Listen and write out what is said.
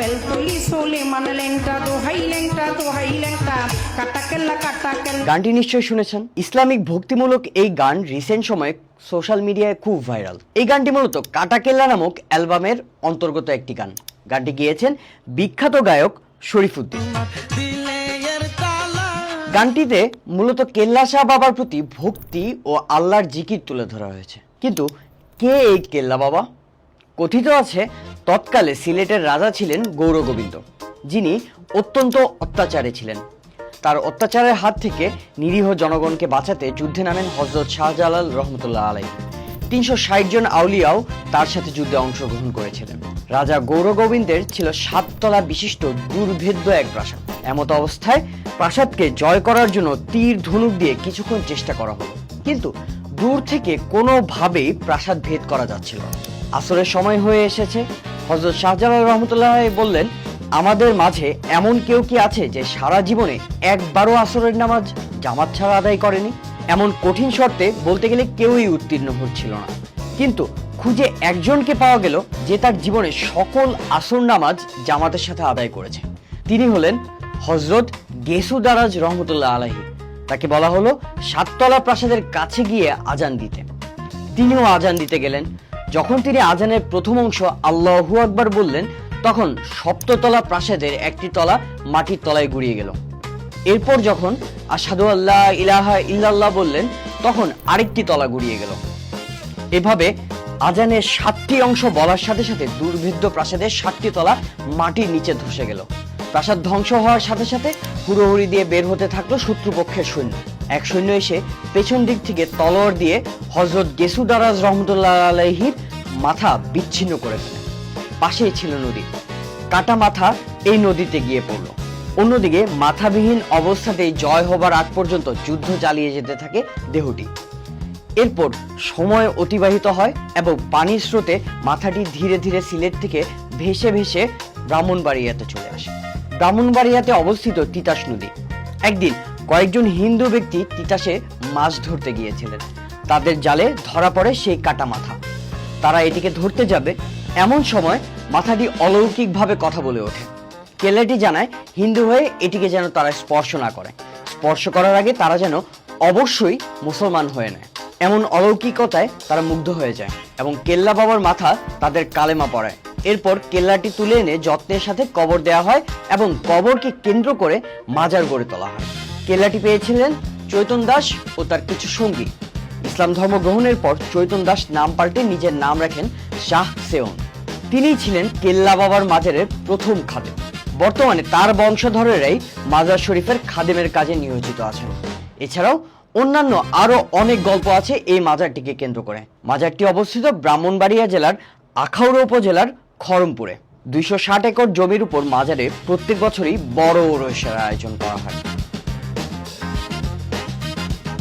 বেলতলি সুলেমান লেংটা দোহাই লেংটা দোহাই লেংটা কাটা কেল্লা কাটা কেল্লা। গানটি নিশ্চয়ই শুনেছেন। ইসলামিক ভক্তিমূলক এই গান রিসেন্ট সময়ে সোশ্যাল মিডিয়ায় খুব ভাইরাল। এই গানটি মূলত কাটা কেল্লা নামক অ্যালবামের অন্তর্গত একটি গান। গানটি গেয়েছেন বিখ্যাত গায়ক শরীফুদ্দীন। গানটিতে মূলত কেল্লা শাহ বাবার প্রতি ভক্তি ও আল্লাহর জিকির তুলে ধরা হয়েছে। কিন্তু কে এই কেল্লা বাবা? কথিত আছে তৎকালে সিলেটের রাজা ছিলেন গৌরগোবিন্দ, যিনি অত্যন্ত অত্যাচারী ছিলেন। তার অত্যাচারের হাত থেকে নিরীহ জনগণকে বাঁচাতে যুদ্ধে নামেন হযরত শাহজালাল রহমতুল্লাহ আলাইহি। ৩৬০ জন আউলিয়াও তার সাথে যুদ্ধে অংশগ্রহণ করেছিলেন। রাজা গৌরগোবিন্দের ছিল ৭ তলা বিশিষ্ট দুর্ভেদ্য এক প্রাসাদ। এমত অবস্থায় প্রাসাদকে জয় করার জন্য তীর ধনুক দিয়ে কিছুক্ষণ চেষ্টা করা হলো, কিন্তু দূর থেকে কোনোভাবেই প্রাসাদ ভেদ করা যাচ্ছিল না। আসরের সময় হয়ে এসেছে। হযরত শাহজালাল রহমতুল্লাহ বললেন, আমাদের মাঝে এমন কেউ কি আছে যে সারা জীবনে একবারও আসরের নামাজ জামাত ছাড়া আদায় করেনি? এমন কঠিন শর্তে বলতে গেলে কেউই উত্তীর্ণ হচ্ছিল না, কিন্তু খুঁজে একজনকে পাওয়া গেল যে তার জীবনে সকল আসর নামাজ জামাতের সাথে আদায় করেছে। তিনি হলেন হযরত গেসু দারাজ রহমতুল্লাহ আলাইহি। তাকে বলা হলো ৭ তলা প্রাসাদের কাছে গিয়ে আজান দিতে। তিনিও আজান দিতে গেলেন। যখন তিনি আজানের প্রথম অংশ আল্লাহু আকবার বললেন, তখন ৭ তলা প্রাসাদের একটি তলা মাটির তলায় গুড়িয়ে গেল। এরপর যখন আশহাদু আল্লা ইলাহা ইল্লাল্লাহ বললেন, তখন আরেকটি তলা গুড়িয়ে গেল। এভাবে আজানের ৭টি অংশ বলার সাথে সাথে দুর্ভেদ্য প্রাসাদের ৭টি তলা মাটির নিচে ধসে গেল। প্রাসাদ ধ্বংস হওয়ার সাথে সাথে হুড়োহুড়ি দিয়ে বের হতে থাকলো শত্রুপক্ষের সৈন্য। এক সৈন্য এসে পেছন দিক থেকে তলোয়ার দিয়ে হযরত গেসু দারাজ রহমতুল্লাহ আলাইহির মাথা বিচ্ছিন্ন করে ফেলে। পাশেই ছিল নদী। কাটা মাথা এই নদীতে গিয়ে পড়ল। অন্যদিকে মাথাবিহীন অবস্থাতেই জয় হবার আগ পর্যন্ত যুদ্ধ চালিয়ে যেতে থাকে দেহটি। এরপর সময় অতিবাহিত হয় এবং পানির স্রোতে মাথাটি ধীরে ধীরে সিলেট থেকে ভেসে ভেসে ব্রাহ্মণবাড়িয়াতে চলে আসে। ব্রাহ্মণবাড়িয়াতে অবস্থিত তিতাস নদী। একদিন কয়েকজন হিন্দু ব্যক্তি তিতাসে মাছ ধরতে গিয়েছিলেন। তাদের জালে ধরা পড়ে সেই কাটা মাথা। তারা এটিকে ধরতে যাবে, এমন সময় মাথাটি অলৌকিকভাবে কথা বলে ওঠে। কেল্লাটি জানায় হিন্দু হয়ে এটিকে যেন তারা স্পর্শ না করে। স্পর্শ করার আগে তারা যেন অবশ্যই মুসলমান হয়ে নেয়। এমন অলৌকিকতায় তারা মুগ্ধ হয়ে যায় এবং কেল্লা বাবার মাথা তাদের কালেমা পড়ায়। এরপর কেল্লাটি তুলে এনে যত্নের সাথে কবর দেওয়া হয় এবং কবরকে কেন্দ্র করে মাজার গড়ে তোলা হয়। কেল্লাটি পেয়েছিলেন চৈতন দাস ও তার কিছু সঙ্গী। ইসলাম ধর্ম গ্রহণের পর চৈতন দাস নাম পাল্টে নিজের নাম রাখেন শাহ সেওন। তিনিই ছিলেন কেল্লা বাবার মাজারের প্রথম খাদেম। বর্তমানে তার বংশধরেরাই মাজার শরীফের খাদেমের কাজে নিয়োজিত আছেন। এছাড়াও অন্যান্য আরো অনেক গল্প আছে এই মাজারটিকে কেন্দ্র করে। মাজারটি অবস্থিত ব্রাহ্মণবাড়িয়া জেলার আখাউড়া উপজেলার খড়মপুরে। ২৬০ একর জমির উপর মাজারে প্রত্যেক বছরই বড় ওরসের আয়োজন করা হয়।